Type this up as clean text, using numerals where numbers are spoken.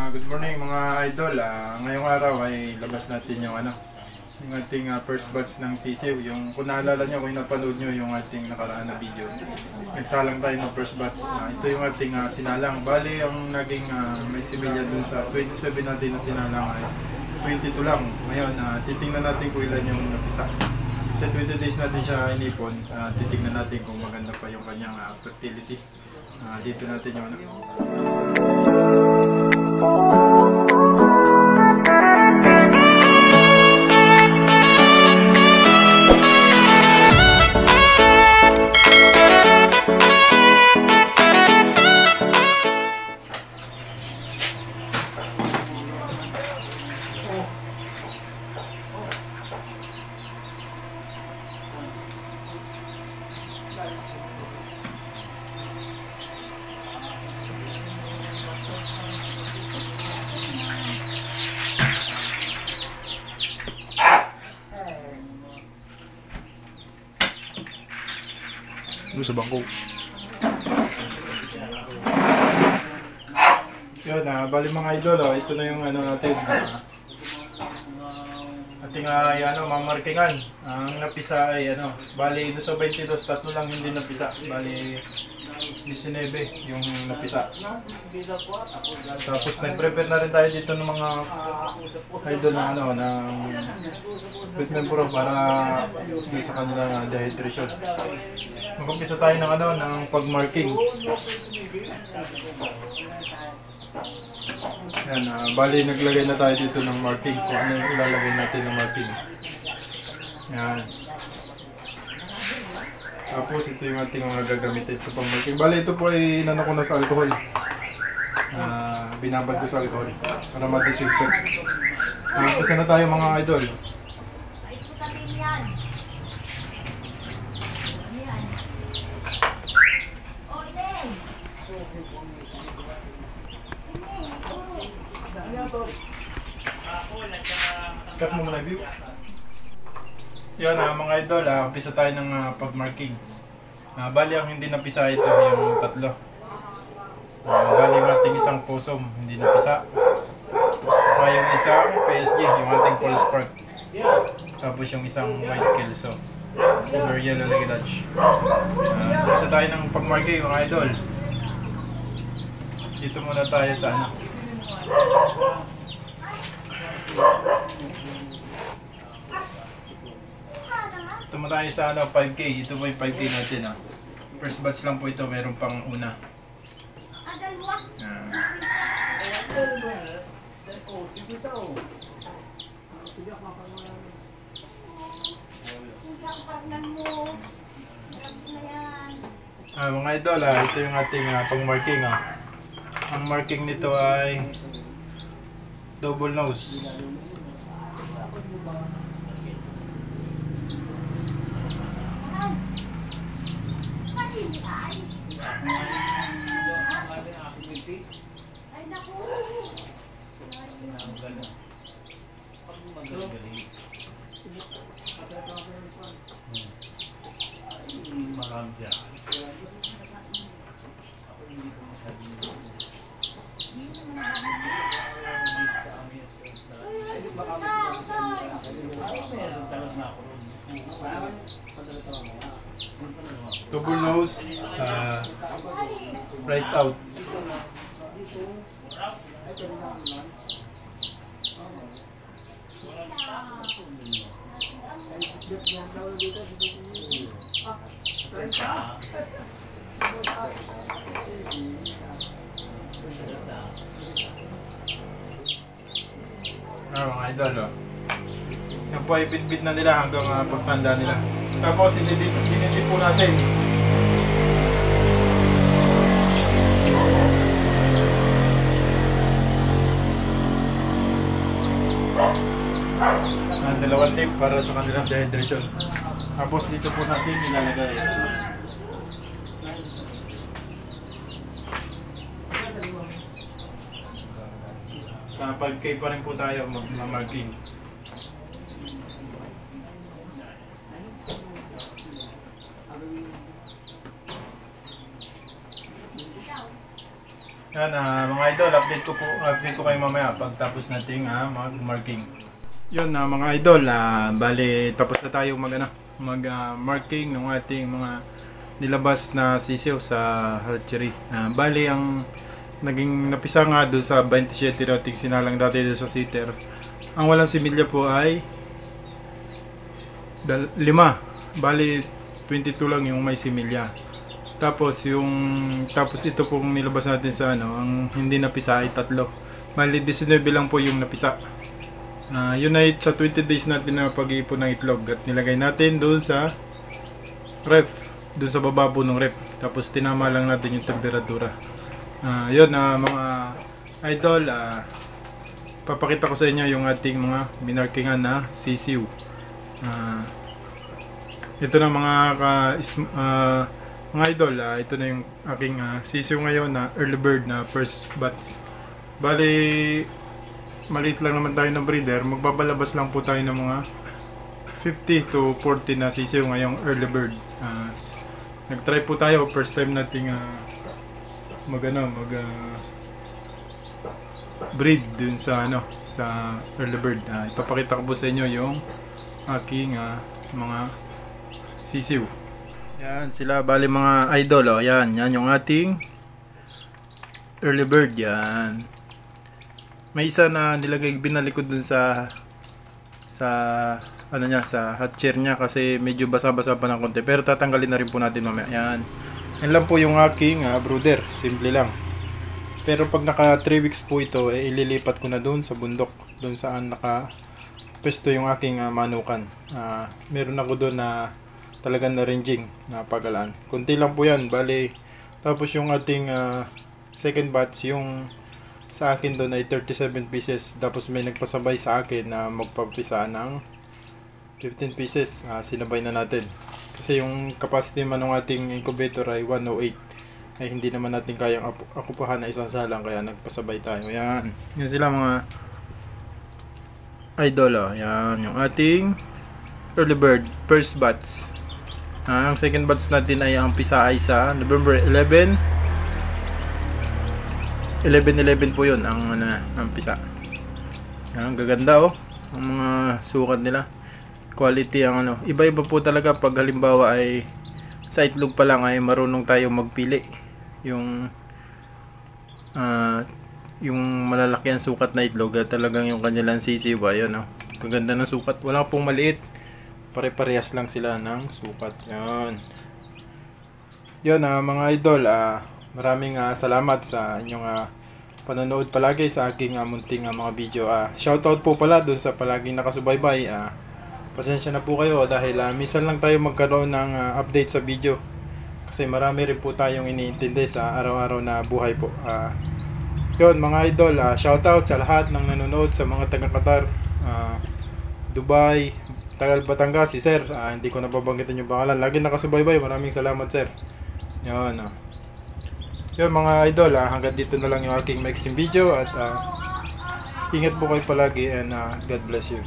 Good morning mga idol. Ngayong araw ay labas natin yung yung ating first batch ng sisiw. Yung kung naalala nyo, kung napanood nyo yung ating nakaraan na video, nagsalang tayo ng first batch. Ito yung ating sinalang. Bali, ang naging may similya dun sa 27 natin na sinalang ay 22 lang. Ngayon, titingnan natin kung ilan yung napisa. Sa 20 days natin siya inipon, titingnan natin kung maganda pa yung kanyang fertility. Dito natin yung sa bangko. Yun, bali mga idol, ito na yung natin. Ating mamarkingan. Ang napisa ay bali doon sa 22, tatlo lang hindi napisa. Bali 19 yung napisa. Tapos nag-prepare na rin tayo dito ng mga idol na ng treatment pro para sa kanilang dehydration. Mag-umpisa tayo ng pag-marking. Yan, bali naglagay na tayo dito ng marking kung ano yung ilalagay natin ng marking. Yan. Tapos ito yung ating mga gagamitin sa pang-marking. Bali ito po ay inano ko na sa alcohol. Binabad ko sa alcohol para ma-disinfect. Umpisa na tayo mga idol. Cut mo muna view. Yan mga idol, umpisa tayo ng pag-marking. Bali ang hindi napisa ito yung tatlo. Bali yung ating isang possum hindi napisa. Yung isang PSG, yung ating pulse spark. Tapos yung isang white kelso or yellow legged dutch. Umpisa tayo ng pag-marking mga idol. Dito muna tayo sa Ito mo tayo sa 5K. Ito po yung 5K natin. First batch lang po ito. Meron pang una. Mga idol, ito yung ating pang-marking. Ang marking nito ay double nose. Double nose, right out. Mga idol, yan po ay bit-bit na nila hanggang pagtanda nila. Tapos dinidip po natin. Dalawang tip para sa kanilang dehydration. Tapos dito po natin ilalagay. Sa 5K pa rin po tayo mag-marking. Yan, mga idol, update ko kayo mamaya pagtapos nating mag-marking. Yun, mga idol, bali tapos na tayo mag-marking ng ating mga nilabas na sisiw sa hatchery. Bali ang naging napisa nga doon sa 27 nating sinalang dati doon sa sitter. Ang walang similya po ay 5. Bali 22 lang yung may similya. Tapos ito pong nilabas natin sa ang hindi napisa ay 3. Bali 19 lang po yung napisa. Yun ay sa 20 days natin na pag-iipon ng itlog at nilagay natin doon sa ref, doon sa baba po ng ref. Tapos tinama lang natin yung temperatura. Yun, mga idol, papakita ko sa inyo yung ating mga minarkingan na sisiw. Ito na mga idol, ito na yung aking sisiw ngayon na early bird na first batch. Bali, maliit lang naman tayo ng breeder. Magbabalabas lang po tayo ng mga 50 to 40 na sisiw ngayong early bird. Nag-try po tayo, first time nating breed dun sa sa early bird. Ipapakita ko po sa inyo yung aking mga sisiw. Yan sila, bali mga idol, yan yung ating early bird. Yan, may isa na binalikod dun sa sa hatcher niya kasi medyo basa-basa pa ng konti, pero tatanggalin na rin po natin mamaya. Yan lang po yung aking brooder, simple lang. Pero pag naka 3 weeks po ito, ililipat ko na dun sa bundok, dun saan naka pwesto yung aking manukan. Meron ako dun na talagang na-ranging na pagalaan. Kunti lang po yan, bali. Tapos yung ating second batch, yung sa akin doon ay 37 pieces. Tapos may nagpasabay sa akin na magpapisa ng 15 pieces. Sinabay na natin. Kasi yung capacity man ng ating incubator ay 108. Ay hindi naman natin kayang akupahan na isang salang, kaya nagpasabay tayo. Yan. Yan sila mga idol. Yan yung ating early bird first batch. Ang second batch natin ay ang pisa ay sa November 11 po yun ang pisa. Yan, ang gaganda ang mga sukat nila, quality ang iba-iba po talaga pag halimbawa ay sa itlog pa lang ay marunong tayo magpili yung malalaki ang sukat na itlog at talagang yung kanilang sisiw ayun kaganda ng sukat, wala pong maliit, pare-parehas lang sila ng sukat. Yun mga idol, maraming salamat sa inyong panonood palagi sa aking munting mga video. Shoutout po pala dun sa palaging nakasubaybay. Pasensya na po kayo dahil minsan lang tayo magkaroon ng update sa video kasi marami rin po tayong iniintindi sa araw-araw na buhay po. Yun mga idol, shoutout sa lahat ng nanonood, sa mga taga-Qatar, Dubai, Tagal, Batangas, si Sir, hindi ko nababanggitin yung pangalan. Lagi nakasubaybay, maraming salamat Sir. Yun, yun mga idol, hanggang dito na lang yung aking mixing video at ingat po kayo palagi and God bless you.